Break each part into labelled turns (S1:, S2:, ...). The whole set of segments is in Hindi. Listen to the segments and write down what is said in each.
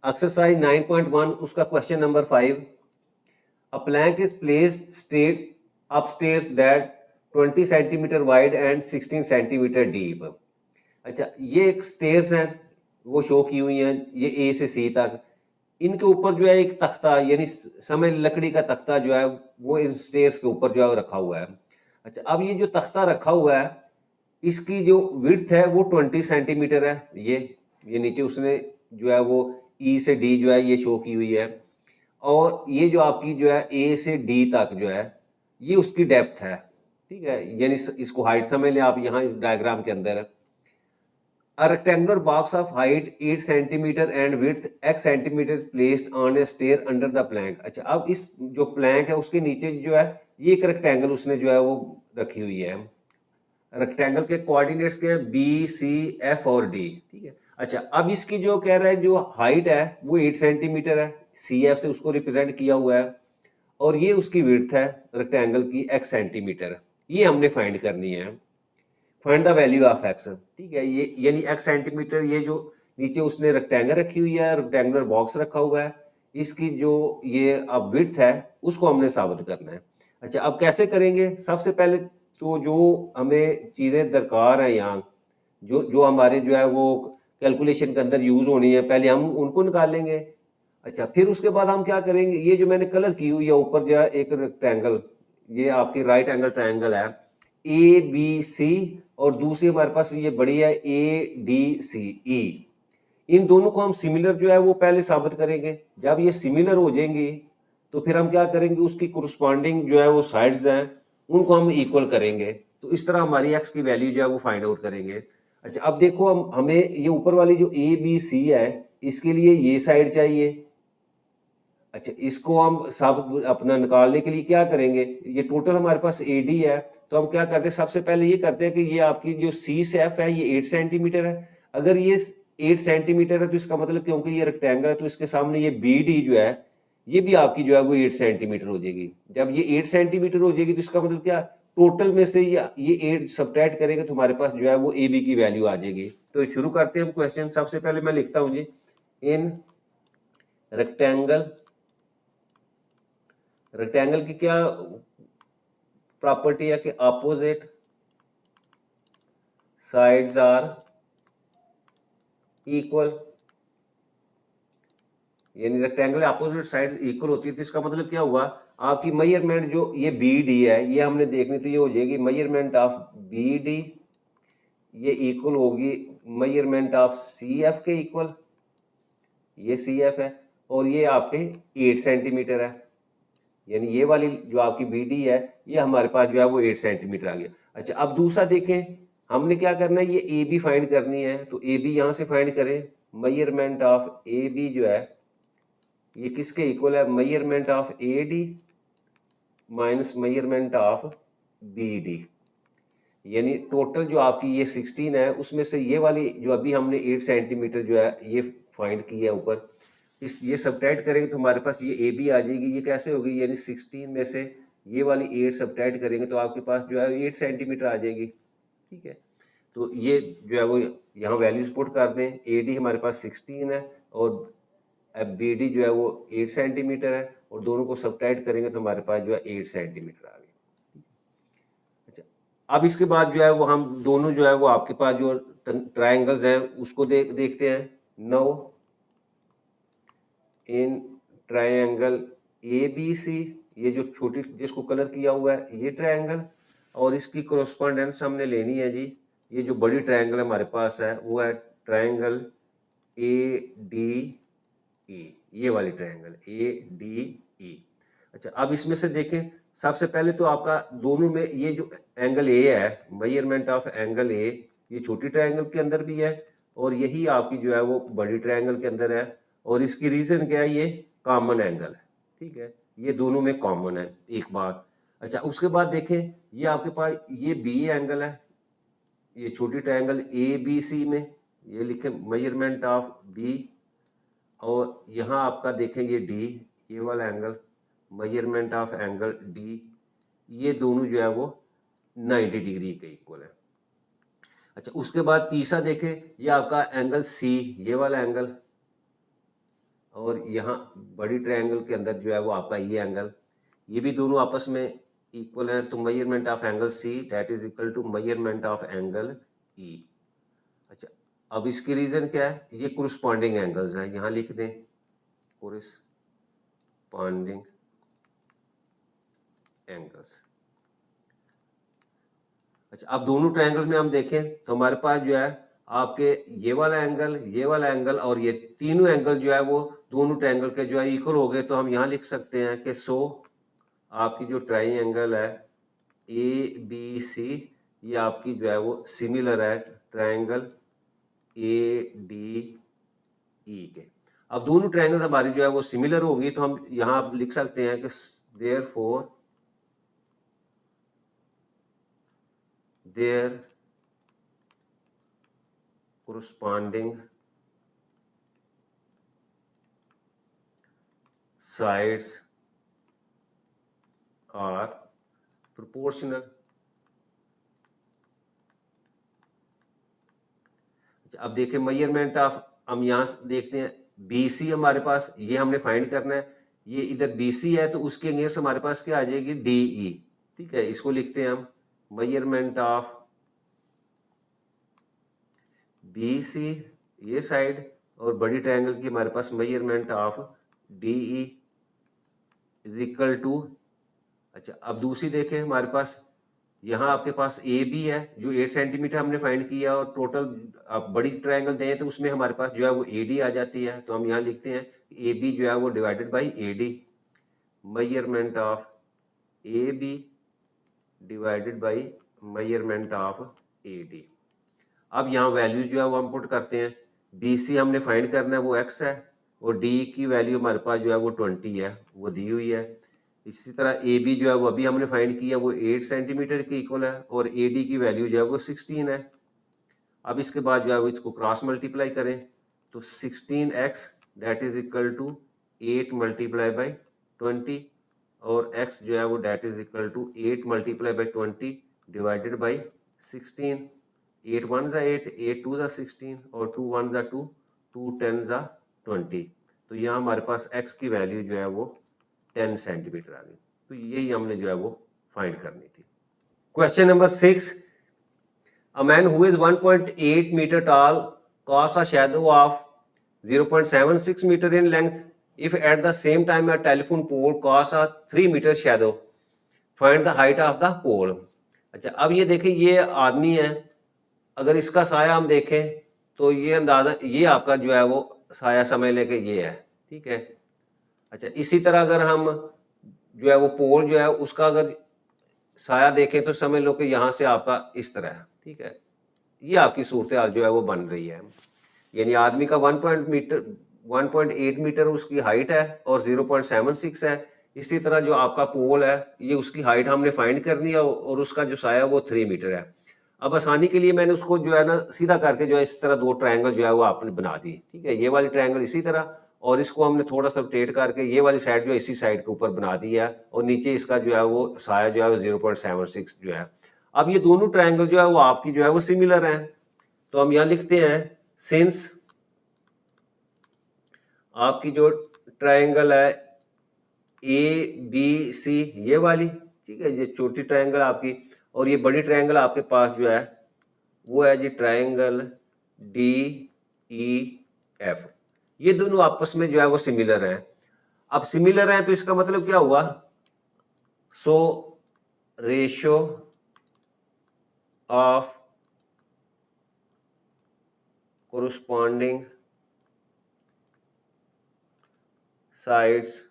S1: एक्सरसाइज 9.1 उसका question number 5। A plank is placed straight upstairs that 20 centimetre wide and 16 centimetre deep. अच्छा, ये एक स्टेयर्स हैं, वो शो की हुई हैं, ये ए से सी तक। इनके ऊपर जो है एक तख्ता, यानी समय लकड़ी का तख्ता जो है वो इन स्टेयर्स के ऊपर जो है रखा हुआ है। अच्छा, अब ये जो तख्ता रखा हुआ है, इसकी जो विड्थ है वो 20 सेंटीमीटर है। ये नीचे उसने जो है वो ई से डी जो है ये शो की हुई है, और ये जो आपकी जो है ए से डी तक जो है ये उसकी डेप्थ है। ठीक है, यानी इसको हाइट समझ लें आप यहाँ इस डायग्राम के अंदर। A rectangular box of height 8 centimeter and width x centimeters placed on a stair under the plank। अच्छा, अब इस जो प्लैंक है उसके नीचे जो है ये एक रेक्टेंगल उसने जो है वो रखी हुई है। रेक्टेंगल के कोऑर्डिनेट्स के बी सी एफ और डी। ठीक है। अच्छा, अब इसकी जो कह रहा है जो हाइट है वो 8 सेंटीमीटर है, सी एफ से उसको रिप्रेजेंट किया हुआ है, और ये उसकी विड्थ है रेक्टेंगल की x सेंटीमीटर। ये हमने फाइंड करनी है। Find the value of x. ठीक है, ये यानी एक्स सेंटीमीटर, ये जो नीचे उसने रेक्टेंगल रखी हुई है, रेक्टेंगुलर बॉक्स रखा हुआ है, इसकी जो ये अब विड्थ है उसको हमने साबित करना है। अच्छा, अब कैसे करेंगे? सबसे पहले तो जो हमें चीज़ें दरकार हैं यहाँ, जो जो हमारे जो है वो कैलकुलेशन के अंदर यूज़ होनी है, पहले हम उनको निकालेंगे। अच्छा, फिर उसके बाद हम क्या करेंगे, ये जो मैंने कलर की हुई है ऊपर जो है एक रेक्टेंगल, ये आपकी राइट एंगल ट्रायंगल है ए बी सी, और दूसरी हमारे पास ये बड़ी है ए डी सी ई। इन दोनों को हम सिमिलर जो है वो पहले साबित करेंगे। जब ये सिमिलर हो जाएंगी तो फिर हम क्या करेंगे, उसकी कोरस्पॉन्डिंग जो है वो साइड्स हैं उनको हम इक्वल करेंगे। तो इस तरह हमारी एक्स की वैल्यू जो है वो फाइंड आउट करेंगे। अच्छा, अब देखो हमें ये ऊपर वाली जो ए बी सी है इसके लिए ये साइड चाहिए। अच्छा, इसको हम सब अपना निकालने के लिए क्या करेंगे, ये टोटल हमारे पास ए डी है, तो हम क्या करते हैं, सबसे पहले ये करते हैं कि ये आपकी जो सी से एफ है ये 8 सेंटीमीटर है। अगर ये 8 सेंटीमीटर है तो इसका मतलब, क्योंकि ये रेक्टेंगल है तो इसके सामने ये बी डी जो है ये भी आपकी जो है वो 8 सेंटीमीटर हो जाएगी। जब ये 8 सेंटीमीटर हो जाएगी तो इसका मतलब क्या, टोटल में से ये 8 सब्ट्रैक्ट करेंगे तो हमारे पास जो है वो ए बी की वैल्यू आ जाएगी। तो शुरू करते हैं हम क्वेश्चन। सबसे पहले मैं लिखता हूँ जी, इन रेक्टेंगल, रेक्टेंगल की क्या प्रॉपर्टी है कि अपोजिट साइड्स आर इक्वल, यानी रेक्टेंगल अपोजिट साइड्स इक्वल होती है। तो इसका मतलब क्या हुआ, आपकी मेजरमेंट जो ये बी डी है ये हमने देखनी, तो ये हो जाएगी मेजरमेंट ऑफ बी डी, ये इक्वल होगी मेजरमेंट ऑफ सी एफ के इक्वल, ये सी एफ है, और ये आपके 8 सेंटीमीटर है, यानी ये वाली जो आपकी बी डी है ये हमारे पास जो है वो 8 सेंटीमीटर आ गया। अच्छा, अब दूसरा देखें, हमने क्या करना है, ये ए बी फाइंड करनी है, तो ए बी यहाँ से फाइंड करें। मेजरमेंट ऑफ ए बी जो है ये किसके इक्वल है, measurement of A D minus measurement of B D, यानी टोटल जो आपकी ये 16 है उसमें से ये वाली जो अभी हमने 8 सेंटीमीटर जो है ये फाइंड की है ऊपर, इस ये सब्ट्रैक्ट करेंगे तो हमारे पास ये ए बी आ जाएगी। ये कैसे होगी, यानी 16 में से ये वाली 8 सब्ट्रैक्ट करेंगे तो आपके पास जो है 8 सेंटीमीटर आ जाएगी। ठीक है, तो ये जो है वो यहाँ वैल्यूज पुट कर दें। ए डी हमारे पास 16 है और बी डी जो है वो 8 सेंटीमीटर है, और दोनों को सब्ट्रैक्ट करेंगे तो हमारे पास जो है 8 सेंटीमीटर आ गई। अच्छा, अब इसके बाद जो है वो हम दोनों जो है वो आपके पास जो ट्रायंगल्स हैं उसको देखते हैं। Now in triangle A B C, ये जो छोटी जिसको कलर किया हुआ है ये ट्रायंगल, और इसकी कोरस्पॉन्डेंस हमने लेनी है जी, ये जो बड़ी ट्रायंगल हमारे पास है वो है ट्रायंगल ए डी ई, ये वाली ट्रायंगल ए डी ई। अच्छा, अब इसमें से देखें, सबसे पहले तो आपका दोनों में ये जो एंगल ए है, मेजरमेंट ऑफ एंगल ए, ये छोटी ट्रायंगल के अंदर भी है और यही आपकी जो है वो बड़ी ट्रायंगल के अंदर है, और इसकी रीजन क्या है, ये कॉमन एंगल है। ठीक है, ये दोनों में कॉमन है, एक बात। अच्छा, उसके बाद देखें, ये आपके पास ये बी एंगल है, ये छोटी ट्रायंगल ए बी सी में, ये लिखे मेजरमेंट ऑफ बी, और यहाँ आपका देखें ये डी, ये वाला angle, measurement of angle D, ये दोनों जो है वो 90 डिग्री के इक्वल है। अच्छा, उसके बाद तीसरा देखें, ये आपका एंगल सी, ये वाला एंगल, और यहाँ बड़ी ट्रायंगल के अंदर जो है वो आपका ये एंगल, ये भी दोनों आपस में इक्वल हैं, तो measurement of angle C that is equal to measurement of angle E. अच्छा, अब इसकी रीजन क्या है, ये कोरिस्पॉन्डिंग एंगल्स हैं, यहाँ लिख दें कोरिस्पॉन्डिंग एंगल्स। अच्छा, अब दोनों ट्रायंगल में हम देखें तो हमारे पास जो है आपके ये वाला एंगल और ये तीनों एंगल जो है वो दोनों ट्रायंगल के जो है इक्वल हो गए। तो हम यहाँ लिख सकते हैं कि सो आपकी जो ट्रायंगल है ए बी सी, ये आपकी जो है वो सिमिलर है ट्रायंगल ए डी ई के। अब दोनों ट्रायंगल हमारी जो है वो सिमिलर होगी, तो हम यहाँ लिख सकते हैं कि therefore their corresponding sides are proportional। अब देखें मेजरमेंट ऑफ, हम यहाँ देखते हैं BC हमारे पास, ये हमने फाइंड करना है, ये इधर BC है तो उसके अगेंस्ट हमारे पास क्या आ जाएगी DE। ठीक है, इसको लिखते हैं हम मेजरमेंट ऑफ BC ये साइड, और बड़ी ट्रायंगल की हमारे पास measurement of DE is equal to. अच्छा, अब दूसरी देखें हमारे पास, यहाँ आपके पास ए बी है जो 8 सेंटीमीटर हमने फाइंड किया, और टोटल आप बड़ी ट्रायंगल दें तो उसमें हमारे पास जो है वो AD आ जाती है। तो हम यहाँ लिखते हैं ए बी जो है वो divided by AD, measurement of AB divided by measurement of AD। अब यहाँ वैल्यू जो है वो हम पुट करते हैं, BC हमने फाइंड करना है वो x है, और D की वैल्यू हमारे पास जो है वो 20 है, वो दी हुई है। इसी तरह AB जो है वो अभी हमने फाइंड किया वो 8 सेंटीमीटर के इक्वल है, और AD की वैल्यू जो है वो 16 है। अब इसके बाद जो है वो इसको क्रॉस मल्टीप्लाई करें तो 16x that is equal to 8 multiply by 20, और x जो है वो that is equal to 8 multiply by 20 divided by 16। 8 1 ज़ा 8, 8 2 ज़ा 16, और 2 1 ज़ा 2, 2 10 ज़ा 20। तो यहाँ हमारे पास x की वैल्यू जो है वो 10 सेंटीमीटर आ गई। तो यही हमने जो है वो फाइंड करनी थी। Question number 6, a man who is 1.8 meter tall casts a shadow of 0.76 meter in length if at the same time a telephone pole casts a 3 meter shadow, find the height of the pole। अच्छा, अब ये देखें, ये आदमी है, अगर इसका साया हम देखें तो ये अंदाजा, ये आपका जो है वो साया समझ लें कि ये है। ठीक है। अच्छा, इसी तरह अगर हम जो है वो पोल जो है उसका अगर साया देखें तो समझ लो कि यहाँ से आपका इस तरह है। ठीक है, ये आपकी सूरत हाल जो है वो बन रही है, यानी आदमी का 1.8 मीटर उसकी हाइट है और 0.76 है। इसी तरह जो आपका पोल है ये उसकी हाइट हमने फाइंड करनी है, और उसका जो साया वो 3 मीटर है। अब आसानी के लिए मैंने उसको जो है ना सीधा करके जो है इस तरह दो ट्रायंगल जो है वो आपने बना दी। ठीक है, ये वाली ट्रायंगल इसी तरह, और इसको हमने थोड़ा सा रोटेट करके ये वाली साइड जो है इसी साइड के ऊपर बना दी है, और नीचे इसका जो है वो साया जो है वो 0.76 जो है। अब ये दोनों ट्रायंगल जो है वो आपकी जो है वो सिमिलर हैं, तो हम यहाँ लिखते हैं सिंस आपकी जो ट्रायंगल है ABC ये वाली, ठीक है, ये छोटी ट्रायंगल आपकी, और ये बड़ी ट्रायंगल आपके पास जो है वो है जी ट्रायंगल DEF। ये दोनों आपस में जो है वो सिमिलर हैं। अब सिमिलर हैं तो इसका मतलब क्या हुआ, so ratio of corresponding sides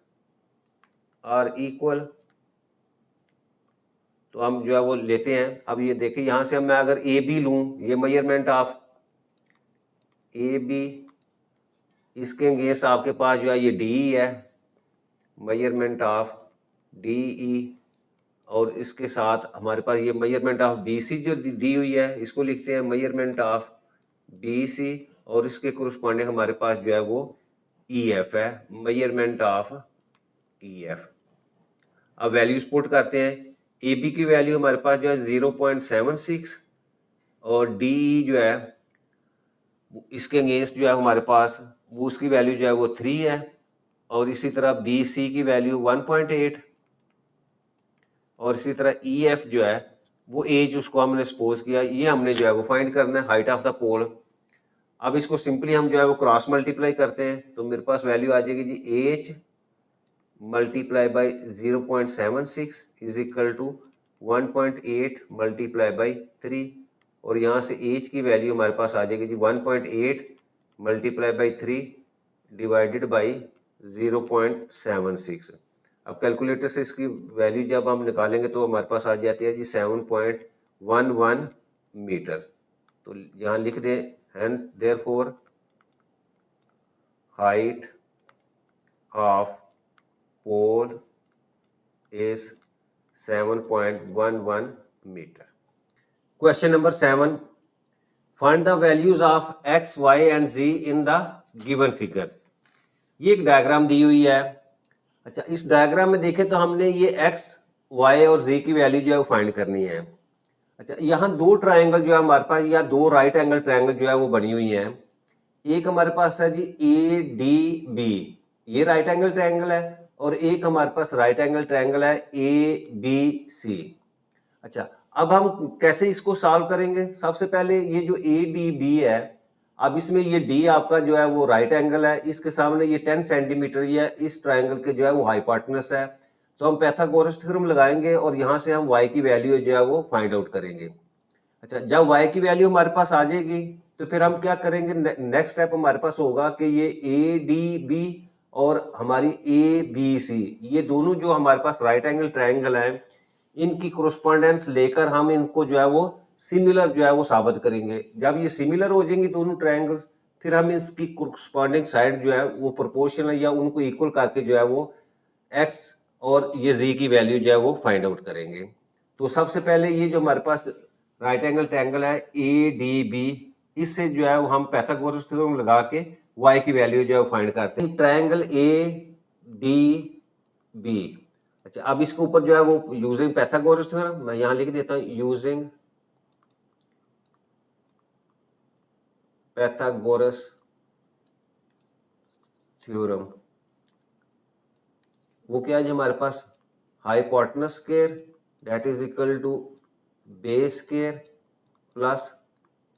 S1: are equal. तो हम जो है वो लेते हैं, अब ये देखिए यहाँ से मैं अगर AB लूँ, ये मेजरमेंट ऑफ AB, इसके अगेंस्ट आपके पास जो है ये DE है, मेजरमेंट ऑफ DE, और इसके साथ हमारे पास ये मेजरमेंट ऑफ BC जो दी हुई है, इसको लिखते हैं मेजरमेंट ऑफ BC, और इसके कोरस्पॉन्डिंग हमारे पास जो है वो EF है, मेजरमेंट ऑफ EF। अब वैल्यूज पुट करते हैं, AB की वैल्यू हमारे पास जो है 0.76, और डी जो है इसके अगेंस्ट जो है हमारे पास वो उसकी वैल्यू जो है वो 3 है, और इसी तरह बी सी की वैल्यू 1.8, और इसी तरह ई एफ जो है वो एज उसको हमने सपोज किया, ये हमने जो है वो फाइंड करना है, हाइट ऑफ द पोल। अब इसको सिंपली हम जो है वो क्रॉस मल्टीप्लाई करते हैं, तो मेरे पास वैल्यू आ जाएगी G H multiply by 0.76 is equal to 1.8 multiply by 3, और यहाँ से एच की वैल्यू हमारे पास आ जाएगी जी 1.8 मल्टीप्लाई बाई 3 डिवाइडेड बाई 0.76। अब कैलकुलेटर से इसकी वैल्यू जब हम निकालेंगे तो हमारे पास आ जाती है जी 7.11 मीटर। तो यहाँ लिख दें, hence therefore height of pole is 7.11 meter. Question number 7. Find the values of x, y and z in the given figure. ये एक डायग्राम दी हुई है। अच्छा, इस डायग्राम में देखें तो हमने ये x, y और z की वैल्यू जो है वो फाइंड करनी है। अच्छा, यहाँ दो ट्राइंगल जो है हमारे पास, या दो राइट एंगल ट्राइंगल जो है वो बनी हुई है। एक हमारे पास है जी ए डी बी, ये राइट एंगल ट्राइंगल है, और एक हमारे पास राइट एंगल ट्राइंगल है ए बी सी। अच्छा, अब हम कैसे इसको सॉल्व करेंगे? सबसे पहले ये जो ए डी बी है, अब इसमें ये डी आपका जो है वो राइट एंगल है, इसके सामने ये 10 सेंटीमीटर ये इस ट्राइंगल के जो है वो हाइपोटेनस है, तो हम पाइथागोरस थ्योरम लगाएंगे और यहाँ से हम y की वैल्यू जो है वो फाइंड आउट करेंगे। अच्छा, जब y की वैल्यू हमारे पास आ जाएगी तो फिर हम क्या करेंगे, नेक्स्ट स्टेप हमारे पास होगा कि ये ए डी बी और हमारी ए बी सी, ये दोनों जो हमारे पास राइट एंगल ट्राइंगल है, इनकी कोरस्पॉन्डेंस लेकर हम इनको जो है वो सिमिलर जो है वो साबित करेंगे। जब ये सिमिलर हो जाएंगी दोनों ट्राइंगल्स, फिर हम इसकी कोरस्पॉन्डिंग साइड जो है वो प्रोपोर्शनल या उनको इक्वल करके जो है वो x और ये z की वैल्यू जो है वो फाइंड आउट करेंगे। तो सबसे पहले ये जो हमारे पास राइट एंगल ट्रायंगल है ए डी बी, इससे जो है वो हम पाइथागोरस थ्योरम लगा के y की वैल्यू जो है फाइंड करते हैं। ट्रायंगल ए डी बी, अच्छा अब इसके ऊपर जो है वो यूजिंग पाइथागोरस थ्योरम, मैं यहां लिख देता हूं यूजिंग पाइथागोरस थ्योरम। वो क्या है हमारे पास, hypotenuse square that is equal to base square plus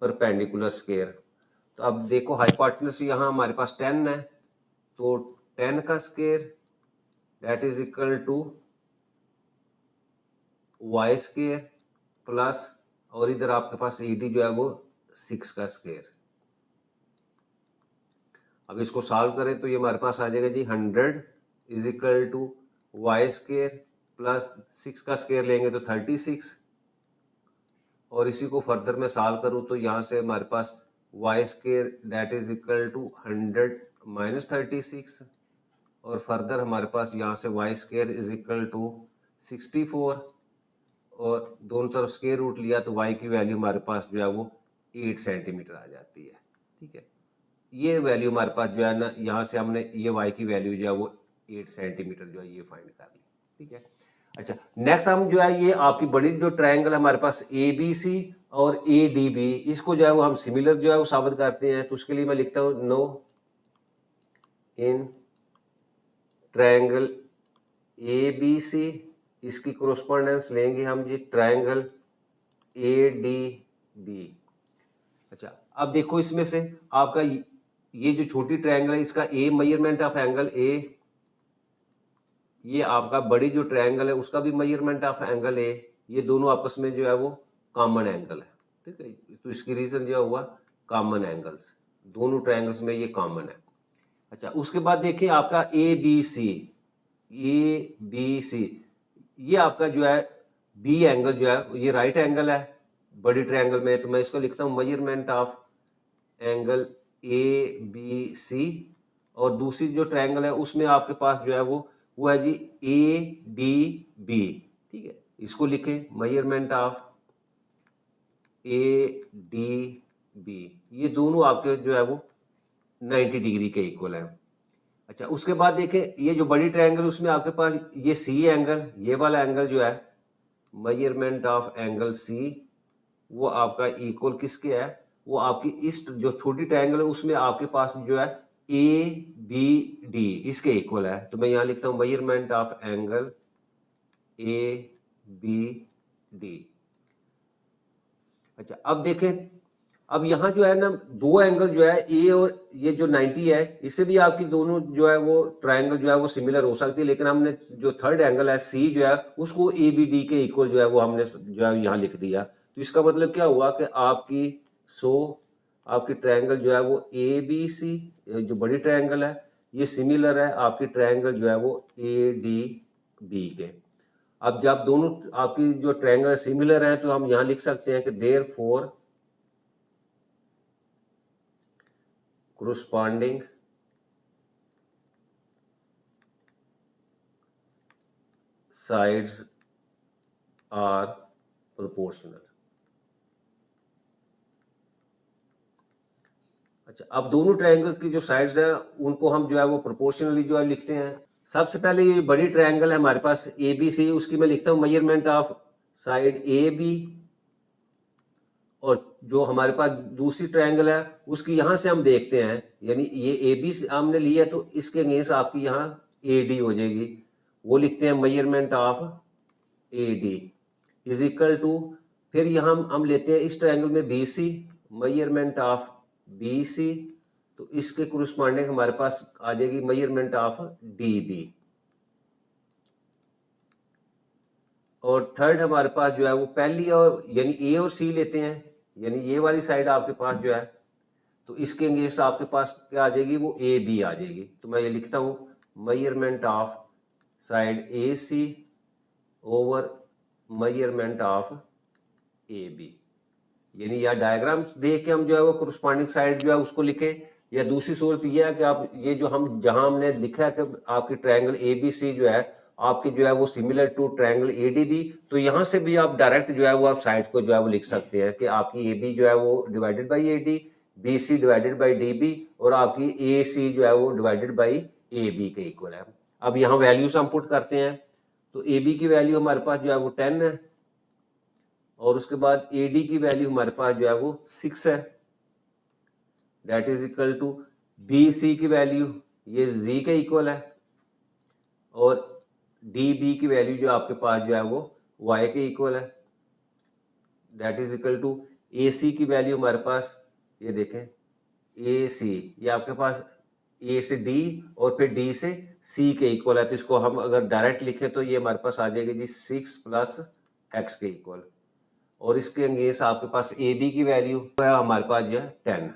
S1: perpendicular square. तो अब देखो हाइपोटेनस यहाँ हमारे पास 10 है, तो 10 का square that is equal to y square plus, और इधर आपके पास ईडी जो है वो 6 का स्क्वायर। अब इसको सॉल्व करें तो ये हमारे पास आ जाएगा जी 100 is equal to y square plus 6 का स्क्वायर लेंगे तो 36, और इसी को फर्दर मैं सॉल्व करूं तो यहाँ से हमारे पास y square that is equal to 100 minus 36, और फर्दर हमारे पास यहाँ से y square is equal to 64, और दोनों तरफ स्क्वायर रूट लिया तो वाई की वैल्यू हमारे पास जो है वो 8 सेंटीमीटर आ जाती है। ठीक है, ये वैल्यू हमारे पास जो है ना, यहाँ से हमने ये वाई की वैल्यू जो है वो 8 सेंटीमीटर जो है ये फाइंड कर ली। ठीक है, अच्छा नेक्स्ट हम जो है ये आपकी बड़ी जो ट्रायंगल हमारे पास ए बी सी और ए डी बी, इसको जो है वो हम सिमिलर जो है वो साबित करते हैं। तो उसके लिए मैं लिखता हूँ now in triangle A B C, इसकी कोरस्पॉन्डेंस लेंगे हम जी ट्रायंगल ए डी बी। अच्छा अब देखो इसमें से आपका ये जो छोटी ट्रायंगल है इसका ए मेजरमेंट ऑफ एंगल ए, ये आपका बड़ी जो ट्रायंगल है उसका भी मेजरमेंट ऑफ एंगल ए, ये दोनों आपस में जो है वो कॉमन एंगल है। ठीक है, तो इसकी रीजन जो हुआ कॉमन एंगल्स, दोनों ट्रायंगल्स में ये कॉमन है। अच्छा उसके बाद देखिए आपका ए बी सी, ए बी सी, ये आपका जो है बी एंगल जो है ये राइट एंगल है बड़ी ट्रायंगल में, तो मैं इसको लिखता हूँ measurement of angle A B C, और दूसरी जो ट्रायंगल है उसमें आपके पास जो है वो है जी ए डी बी। ठीक है, इसको लिखें measurement of A D B, ये दोनों आपके जो है वो 90 डिग्री के इक्वल है। अच्छा उसके बाद देखें ये जो बड़ी ट्रायंगल उसमें आपके पास ये सी एंगल, ये वाला एंगल जो है मेजरमेंट ऑफ एंगल सी वो आपका इक्वल किसके है, वो आपकी इस जो छोटी ट्रायंगल है उसमें आपके पास जो है ए बी डी इसके इक्वल है। तो मैं यहाँ लिखता हूँ measurement of angle A B D. अच्छा अब देखें, अब यहाँ जो है ना दो एंगल जो है ए और ये जो 90 है, इससे भी आपकी दोनों जो है वो ट्रायंगल जो है वो सिमिलर हो सकती है, लेकिन हमने जो थर्ड एंगल है सी जो है उसको ए बी डी के इक्वल जो है वो हमने जो है यहाँ लिख दिया। तो इसका मतलब क्या हुआ कि आपकी आपकी ट्रायंगल जो है वो ए बी सी जो बड़ी ट्रायंगल है ये सिमिलर है आपकी ट्रायंगल जो है वो ए डी बी के। अब जब दोनों आपकी जो ट्रायंगल सिमिलर है तो हम यहाँ लिख सकते हैं कि therefore corresponding sides are proportional। अच्छा अब दोनों ट्रायंगल की जो साइड्स हैं उनको हम जो है वो प्रोपोर्शनली जो है लिखते हैं। सबसे पहले ये बड़ी ट्रायंगल है हमारे पास ए बी सी, उसकी मैं लिखता हूँ measurement of side A B, और जो हमारे पास दूसरी ट्रायंगल है उसकी यहाँ से हम देखते हैं, यानी ये ए बी हमने लिया तो इसके अगेंस्ट आपकी यहाँ ए डी हो जाएगी, वो लिखते हैं measurement of A D is equal to, फिर यहाँ हम लेते हैं इस ट्रायंगल में B C, measurement of B C, तो इसके कोरिस्पॉन्डिंग हमारे पास आ जाएगी मेजरमेंट ऑफ डी बी। और थर्ड हमारे पास जो है वो पहली और यानी ए और सी लेते हैं, यानी ये वाली साइड आपके पास जो है तो इसके अगेंस्ट आपके पास क्या आ जाएगी, वो ए बी आ जाएगी। तो मैं ये लिखता हूँ measurement of side A C over measurement of A B, यानी या डायग्राम्स देख के हम जो है वो कोरिस्पॉन्डिंग साइड जो है उसको लिखे, या दूसरी सूरत यह है कि आप ये जो हम जहां हमने लिखा है कि आपकी ट्रायंगल ए बी सी जो है आपकी जो है वो similar to triangle A D B, तो यहाँ से भी आप डायरेक्ट जो है वो आप साइड को जो है वो लिख सकते हैं कि आपकी ए बी जो है वो divided by A D, B C divided by D B, और आपकी ए सी जो है वो डिवाइडेड बाई ए बी के इक्वल है। अब यहाँ वैल्यूज हम पुट करते हैं, तो ए बी की वैल्यू हमारे पास जो है वो 10 है, और उसके बाद ए डी की वैल्यू हमारे पास जो है वो 6 है, that is equal to B C की वैल्यू ये जी के इक्वल है, और डी बी की वैल्यू जो आपके पास जो है वो वाई के इक्वल है, दैट इज इक्वल टू ए सी की वैल्यू हमारे पास ये देखें ए सी ये आपके पास ए से डी और फिर डी से सी के इक्वल है, तो इसको हम अगर डायरेक्ट लिखें तो ये हमारे पास आ जाएगी जी 6 प्लस एक्स के इक्वल, और इसके अगेंस्ट आपके पास ए बी की वैल्यू है हमारे पास जो है 10।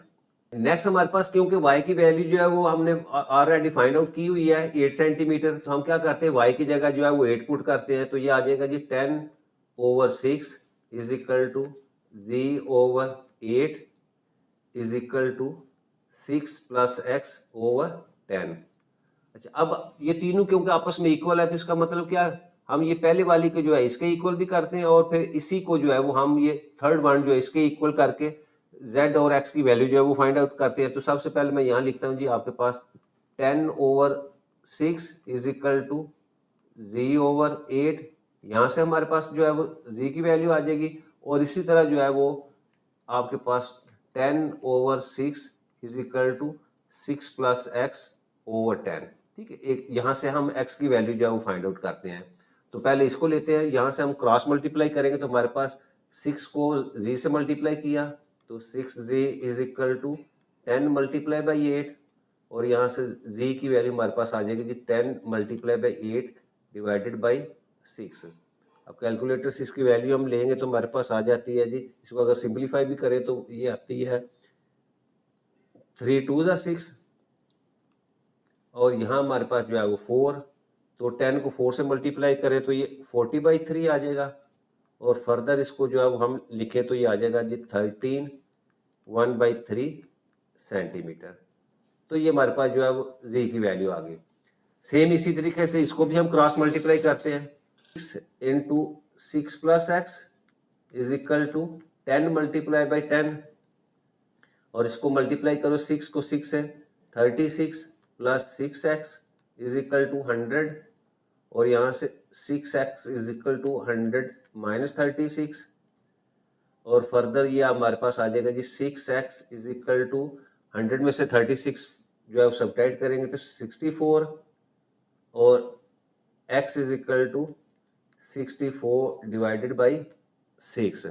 S1: नेक्स्ट हमारे पास क्योंकि y की वैल्यू जो है वो हमने ऑलरेडी फाइंड आउट की हुई है 8 सेंटीमीटर, तो हम क्या करते हैं y की जगह जो है वो 8 पुट करते हैं, तो ये आ जाएगा जी 10/6 is equal to z/8 is equal to 6 plus x over 10। अच्छा अब ये तीनों क्योंकि आपस में इक्वल है तो इसका मतलब क्या है, हम ये पहले वाली को जो है इसके इक्वल भी करते हैं, और फिर इसी को जो है वो हम ये थर्ड वन जो है इसके इक्वल करके z और x की वैल्यू जो है वो फाइंड आउट करते हैं। तो सबसे पहले मैं यहाँ लिखता हूँ जी आपके पास 10/6 इज इक्वल टू z/8, यहाँ से हमारे पास जो है वो z की वैल्यू आ जाएगी, और इसी तरह जो है वो आपके पास 10/6 is equal to 6 plus x over 10। ठीक है, एक यहाँ से हम x की वैल्यू जो है वो फाइंड आउट करते हैं। तो पहले इसको लेते हैं, यहाँ से हम क्रॉस मल्टीप्लाई करेंगे तो हमारे पास 6 को z से मल्टीप्लाई किया तो 6z is equal to 10 multiply by 8, और यहाँ से z की वैल्यू हमारे पास आ जाएगी जी 10 मल्टीप्लाई बाई 8 डिवाइडेड बाई 6। अब कैलकुलेटर से इसकी वैल्यू हम लेंगे तो हमारे पास आ जाती है जी, इसको अगर सिंप्लीफाई भी करें तो ये आती है 3 2 6, और यहाँ हमारे पास जो है वो 4, तो 10 को 4 से मल्टीप्लाई करें तो ये 40/3 आ जाएगा, और फर्दर इसको जो है वो हम लिखें तो ये आ जाएगा जी 13 1/3 सेंटीमीटर। तो ये हमारे पास जो है वो जी की वैल्यू आ गई। सेम इसी तरीके से इसको भी हम क्रॉस मल्टीप्लाई करते हैं, 6 into 6 plus x is equal to 10 multiply by 10, और इसको मल्टीप्लाई करो 6 को 6 से 36 plus 6x is equal to 100, और यहाँ से 6x is equal to 100 minus 36, और फर्दर ये हमारे पास आ जाएगा जी 6x इज इक्वल टू 100 में से 36 जो है वो सब्ट्रैक्ट करेंगे तो 64 और x is equal to 64 divided by 6।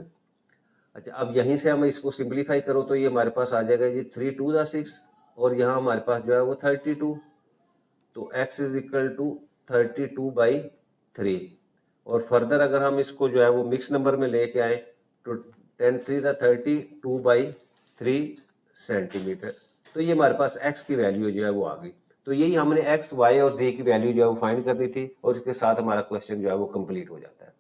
S1: अच्छा, अब यहीं से हम इसको सिंप्लीफाई करो तो ये हमारे पास आ जाएगा जी 3 2 दा 6 और यहाँ हमारे पास जो है वो 32, तो x is equal to 32 by 3। और फर्दर अगर हम इसको जो है वो मिक्स नंबर में लेके आए तो 10 3 दा 32 बाई 3 सेंटीमीटर। तो ये हमारे पास x की वैल्यू जो है वो आ गई। तो यही हमने x, y और z की वैल्यू जो है वो फाइंड करनी थी और इसके साथ हमारा क्वेश्चन जो है वो कंप्लीट हो जाता है।